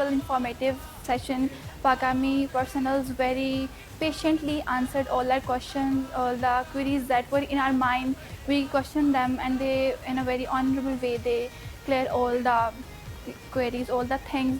wonderful, informative session. Pakami personals very patiently answered all our questions, all the queries that were in our mind. We questioned them, and they, in a very honorable way, they cleared all the queries, all the things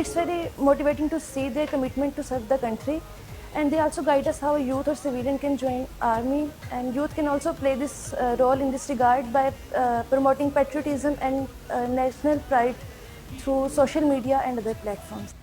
It's very motivating to see their commitment to serve the country, and they also guide us how a youth or civilian can join army, and youth can also play this role in this regard by promoting patriotism and national pride through social media and other platforms.